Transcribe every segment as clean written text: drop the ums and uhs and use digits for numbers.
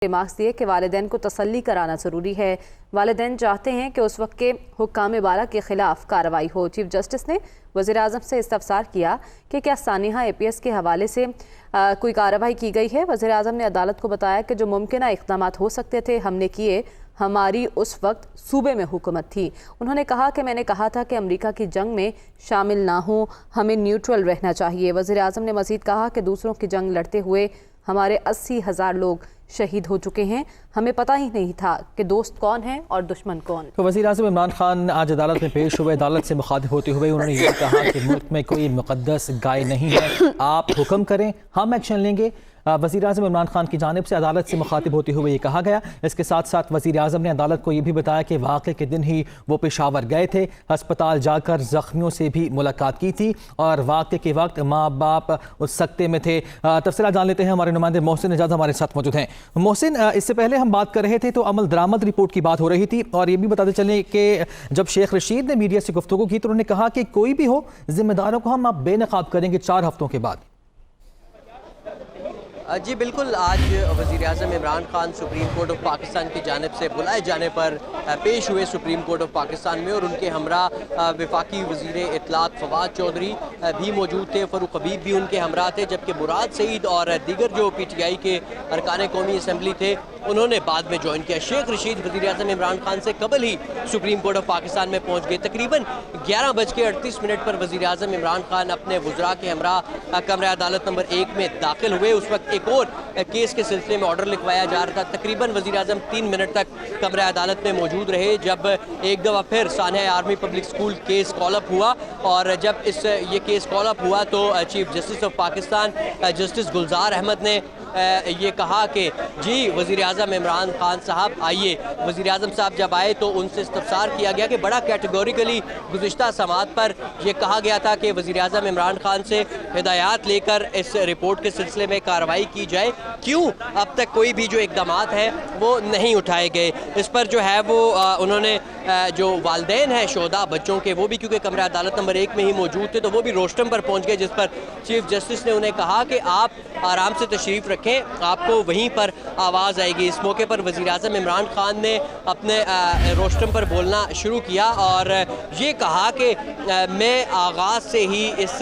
Remarks दिए कि वालिदैन को तसल्ली कराना ज़रूरी है। वालिदैन चाहते हैं कि उस वक्त के हुक्काम बाला के खिलाफ कार्रवाई हो। चीफ जस्टिस ने वज़ीर आज़म से इस्तफसार किया कि क्या सानिहा APS के हवाले से कोई कार्रवाई की गई है। वज़ीर आज़म ने अदालत को बताया कि जो मुमकिन इक़दाम हो सकते थे हमने किए, हमारी उस वक्त सूबे में हुकूमत थी। उन्होंने कहा कि मैंने कहा था कि अमेरिका की जंग में शामिल ना हो, हमें न्यूट्रल रहना चाहिए। वज़ीर आज़म ने मज़ीद कहा कि दूसरों की जंग लड़ते हुए हमारे 80,000 लोग शहीद हो चुके हैं, हमें पता ही नहीं था कि दोस्त कौन है और दुश्मन कौन। तो वज़ीर आज़म इमरान खान आज अदालत में पेश हुए। अदालत से मुखातिब होते हुए उन्होंने ये कहा कि मुल्क में कोई मुक़द्दस गाय नहीं है, आप हुक्म करें हम एक्शन लेंगे। वज़ीर आज़म इमरान खान की जानिब से अदालत से मुखातिब होते हुए ये कहा गया। इसके साथ साथ वज़ीर आज़म ने अदालत को ये भी बताया कि वाक़े के दिन ही वो पेशावर गए थे, अस्पताल जाकर ज़ख्मियों से भी मुलाकात की थी और वाक़े के वक्त माँ बाप उस सकते में थे। तफसीलात जान लेते हैं, हमारे नुमाइंदे मोहसिन एजाज हमारे साथ मौजूद हैं। मोहसिन, इससे पहले हम बात कर रहे थे तो अमल दरामद रिपोर्ट की बात हो रही थी और ये भी बताते चलें कि जब शेख रशीद ने मीडिया से गुफ्तगू की तो उन्होंने कहा कि कोई भी हो, जिम्मेदारों को हम अब बेनकाब करेंगे 4 हफ्तों के बाद। जी बिल्कुल, आज वज़ीर आज़म Imran Khan supreme court of Pakistan की जानिब से बुलाए जाने पर पेश हुए सुप्रीम कोर्ट ऑफ पाकिस्तान में और उनके हमरा वफाकी वज़ीर इत्तलात फवाद चौधरी भी मौजूद थे, फ़रूक हबीब भी उनके हमरा थे, जबकि मुराद सईद और दीगर जो PTI के अरकान कौमी असम्बली थे उन्होंने बाद में ज्वाइन किया। शेख रशीद वज़ीर आज़म इमरान खान से कबल ही सुप्रीम कोर्ट ऑफ पाकिस्तान में पहुँच गए। तकरीबन 11:38 पर वज़ीर आज़म इमरान खान अपने वज़रा के हमरा कमरा अदालत नंबर 1 में दाखिल हुए। उस वक्त एक और केस के सिलसिले में ऑर्डर लिखवाया जा रहा था। तकरीबन वज़ीर आज़म 3 मिनट तक कमरा अदालत में मौजूद रहे। जब एक दफ़ा फिर सानिया army public school case call up हुआ और जब ये केस कॉलअप हुआ तो chief justice of Pakistan justice Gulzar Ahmed ने ये कहा कि जी वज़ीर आज़म इमरान खान साहब आइए। वज़ीर आज़म साहब जब आए तो उनसे इस्तफसार किया गया कि बड़ा कैटेगोरिकली गुज़िश्ता समात पर यह कहा गया था कि वज़ीर आज़म इमरान खान से हिदायत लेकर इस रिपोर्ट के सिलसिले में कार्रवाई की जाए, क्यों अब तक कोई भी जो इक़दाम हैं वो नहीं उठाए गए। इस पर जो है वो उन्होंने जो वालिदैन हैं शोहदा बच्चों के, वो भी क्योंकि कमरा अदालत नंबर 1 में ही मौजूद थे तो वो भी रोस्टम पर पहुँच गए, जिस पर चीफ जस्टिस ने उन्हें कहा कि आप आराम से तशरीफ़ रखें, आपको वहीं पर आवाज़ आएगी। इस मौके पर वज़ीर आज़म इमरान खान ने अपने रोस्टम पर बोलना शुरू किया और ये कहा कि मैं आगाज़ से ही इस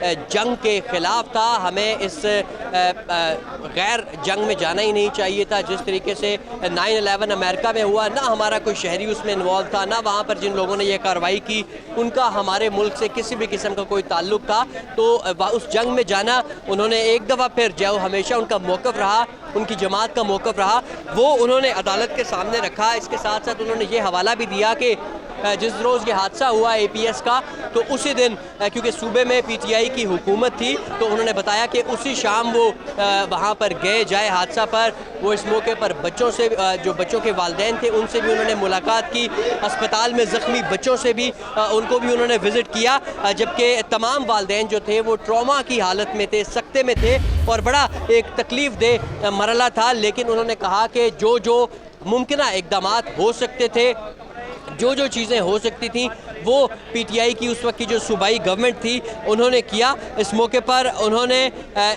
जंग के ख़िलाफ़ था, हमें इस गैर जंग में जाना ही नहीं चाहिए था। जिस तरीके से 9/11 अमेरिका में हुआ, ना हमारा कोई शहरी उसमें इन्वॉल्व था, ना वहाँ पर जिन लोगों ने यह कार्रवाई की उनका हमारे मुल्क से किसी भी किस्म का कोई ताल्लुक़ था। तो उस जंग में जाना उन्होंने एक दफ़ा फिर जो हमेशा उनका मौक़िफ़ रहा, उनकी जमात का मौक़िफ़ रहा, वो उन्होंने अदालत के सामने रखा। इसके साथ साथ उन्होंने ये हवाला भी दिया कि जिस रोज़ ये हादसा हुआ APS का, तो उसी दिन क्योंकि सूबे में PTI की हुकूमत थी तो उन्होंने बताया कि उसी शाम वो वहाँ पर गए जाए हादसा पर। वो इस मौके पर बच्चों से, जो बच्चों के वालिदैन थे उनसे भी उन्होंने मुलाकात की, अस्पताल में ज़ख्मी बच्चों से भी उनको भी उन्होंने विज़िट किया, जबकि तमाम वालिदैन जो थे वो ट्रॉमा की हालत में थे, सकते में थे और बड़ा एक तकलीफ़ दे मरला था। लेकिन उन्होंने कहा कि जो जो मुमकिन इक़दाम हो सकते थे, जो जो चीज़ें हो सकती थी वो PTI की उस वक्त की जो सूबाई गवर्नमेंट थी उन्होंने किया। इस मौके पर उन्होंने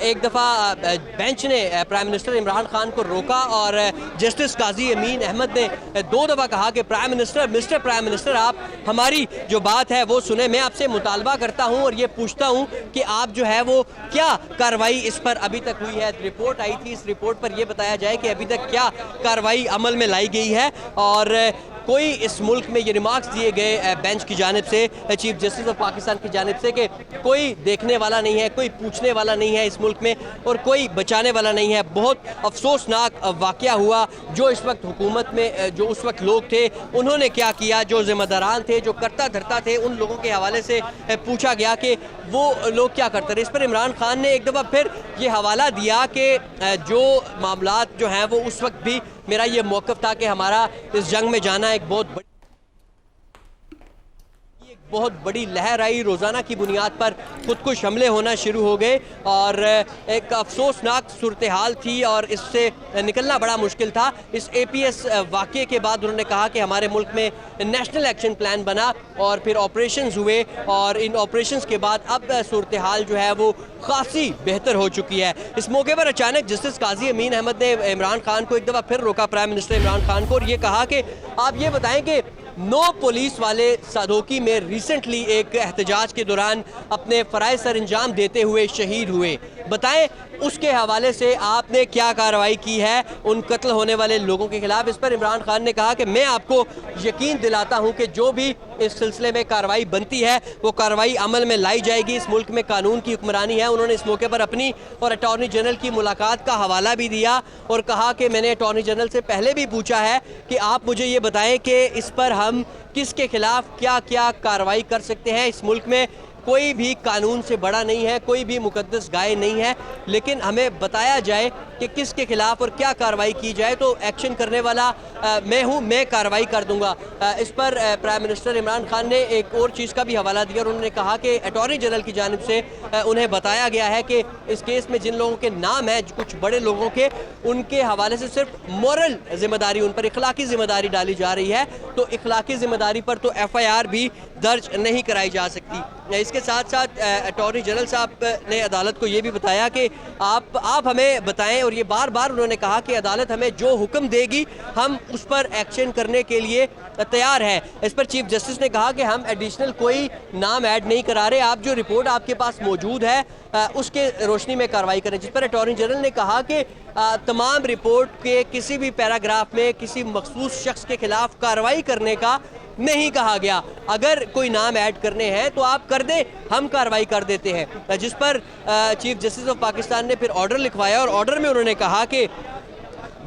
एक दफ़ा बेंच ने प्राइम मिनिस्टर इमरान खान को रोका और जस्टिस काजी अमीन अहमद ने 2 दफ़ा कहा कि मिस्टर प्राइम मिनिस्टर आप हमारी जो बात है वो सुने। मैं आपसे मुतालबा करता हूँ और ये पूछता हूँ कि आप जो है वो क्या कार्रवाई इस पर अभी तक हुई है। रिपोर्ट आई थी, इस रिपोर्ट पर यह बताया जाए कि अभी तक क्या कार्रवाई अमल में लाई गई है। और कोई इस मुल्क में ये रिमार्क्स दिए गए बेंच की जानिब से, चीफ जस्टिस ऑफ पाकिस्तान की जानिब से, कि कोई देखने वाला नहीं है, कोई पूछने वाला नहीं है इस मुल्क में और कोई बचाने वाला नहीं है। बहुत अफसोसनाक वाक़या हुआ। जो इस वक्त हुकूमत में जो उस वक्त लोग थे उन्होंने क्या किया, जो ज़िम्मेदारान थे, जो करता धरता थे, उन लोगों के हवाले से पूछा गया कि वो लोग क्या करते रहे। इस पर इमरान खान ने एक दफ़ा फिर ये हवाला दिया कि जो मामलात जो हैं वो उस वक्त भी मेरा ये मौक़िफ़ था कि हमारा इस जंग में जाना एक बहुत बहुत बड़ी लहर आई, रोज़ाना की बुनियाद पर खुदकुश हमले होना शुरू हो गए और एक अफसोसनाक सूरत हाल थी और इससे निकलना बड़ा मुश्किल था। इस APS वाक़े के बाद उन्होंने कहा कि हमारे मुल्क में नेशनल एक्शन प्लान बना और फिर ऑपरेशंस हुए और इन ऑपरेशंस के बाद अब सूरत हाल जो है वो खासी बेहतर हो चुकी है। इस मौके पर अचानक जस्टिस काजी अमीन अहमद ने इमरान खान को एक दफ़ा फिर रोका, प्राइम मिनिस्टर इमरान खान को, और ये कहा कि आप ये बताएं कि 9 पुलिस वाले सादोकी में रिसेंटली एक एहतजाज के दौरान अपने फ़राइज़ सर अंजाम देते हुए शहीद हुए, बताएं उसके हवाले से आपने क्या कार्रवाई की है उन कत्ल होने वाले लोगों के खिलाफ। इस पर इमरान खान ने कहा कि मैं आपको यकीन दिलाता हूं कि जो भी इस सिलसिले में कार्रवाई बनती है वो कार्रवाई अमल में लाई जाएगी। इस मुल्क में कानून की हुक्मरानी है। उन्होंने इस मौके पर अपनी और अटॉर्नी जनरल की मुलाकात का हवाला भी दिया और कहा कि मैंने अटॉर्नी जनरल से पहले भी पूछा है कि आप मुझे ये बताएं कि इस पर हम किसके खिलाफ क्या क्या कार्रवाई कर सकते हैं। इस मुल्क में कोई भी कानून से बड़ा नहीं है, कोई भी मुकद्दस गाय नहीं है, लेकिन हमें बताया जाए कि किसके खिलाफ और क्या कार्रवाई की जाए तो एक्शन करने वाला मैं हूं, मैं कार्रवाई कर दूंगा। इस पर प्राइम मिनिस्टर इमरान खान ने एक और चीज़ का भी हवाला दिया और उन्होंने कहा कि अटॉर्नी जनरल की जानिब से उन्हें बताया गया है कि इस केस में जिन लोगों के नाम हैं, कुछ बड़े लोगों के, उनके हवाले से सिर्फ मॉरल जिम्मेदारी, उन पर इखलाकी जिम्मेदारी डाली जा रही है, तो इखलाकी जिम्मेदारी पर तो FIR भी दर्ज नहीं कराई जा सकती। इसके साथ साथ अटॉर्नी जनरल साहब ने अदालत को ये भी बताया कि आप हमें बताएं, और ये बार बार उन्होंने कहा कि अदालत हमें जो हुक्म देगी हम उस पर एक्शन करने के लिए तैयार है। इस पर चीफ जस्टिस ने कहा कि हम एडिशनल कोई नाम ऐड नहीं करा रहे, आप जो रिपोर्ट आपके पास मौजूद है उसके रोशनी में कार्रवाई करें। जिस पर अटॉर्नी जनरल ने कहा कि तमाम रिपोर्ट के किसी भी पैराग्राफ में किसी मखसूस शख्स के खिलाफ कार्रवाई करने का नहीं कहा गया। अगर कोई नाम ऐड करने हैं तो आप कर दें, हम कार्रवाई कर देते हैं। जिस पर चीफ जस्टिस ऑफ पाकिस्तान ने फिर ऑर्डर लिखवाया और ऑर्डर में उन्होंने कहा कि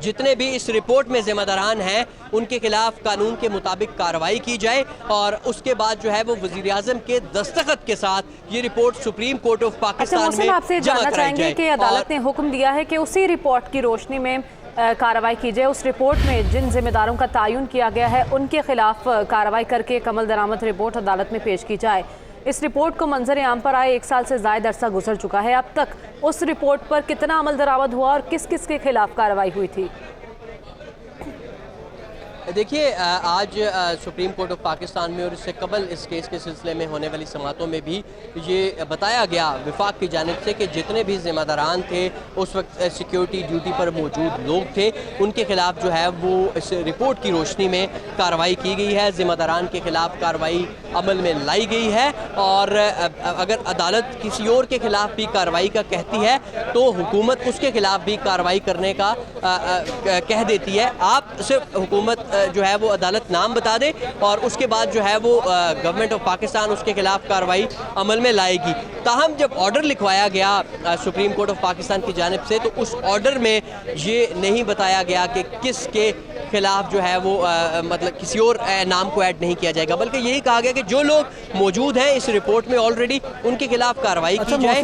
जितने भी इस रिपोर्ट में जिम्मेदारान हैं उनके खिलाफ कानून के मुताबिक कार्रवाई की जाए और उसके बाद जो है वो वज़ीर आज़म के दस्तखत के साथ ये report supreme court of Pakistan में आपसे जानना चाहेंगे कि अदालत ने हुक्म दिया है कि उसी रिपोर्ट की रोशनी में कार्रवाई की जाए, उस रिपोर्ट में जिन जिम्मेदारों का तयन किया गया है उनके खिलाफ कार्रवाई करके कमल दरामद रिपोर्ट अदालत में पेश की जाए। इस रिपोर्ट को मंजर आम पर आए 1 साल से ज़ायद अरसा गुजर चुका है। अब तक उस रिपोर्ट पर कितना अमल दरामद हुआ और किस किस के खिलाफ कार्रवाई हुई थी? देखिए, आज सुप्रीम कोर्ट ऑफ पाकिस्तान में और इससे कबल इस केस के सिलसिले में होने वाली समातों में भी ये बताया गया विफाक की जानिब से कि जितने भी जिम्मेदारान थे उस वक्त सिक्योरिटी ड्यूटी पर मौजूद लोग थे, उनके खिलाफ जो है वो इस रिपोर्ट की रोशनी में कार्रवाई की गई है। जिम्मेदारान के खिलाफ कार्रवाई अमल में लाई गई है और अगर अदालत किसी और के खिलाफ भी कार्रवाई का कहती है तो हुकूमत उसके खिलाफ भी कार्रवाई करने का कह देती है। आप सिर्फ हुकूमत जो है वो अदालत नाम बता दे और उसके बाद जो है वो गवर्नमेंट ऑफ पाकिस्तान उसके खिलाफ कार्रवाई अमल में लाएगी। ताहम जब ऑर्डर लिखवाया गया सुप्रीम कोर्ट ऑफ पाकिस्तान की जानिब से तो उस ऑर्डर में ये नहीं बताया गया कि किसके खिलाफ जो है वो मतलब किसी और नाम को ऐड नहीं किया जाएगा, बल्कि यही कहा गया कि जो लोग मौजूद हैं इस रिपोर्ट में ऑलरेडी उनके खिलाफ कार्रवाई की जाए।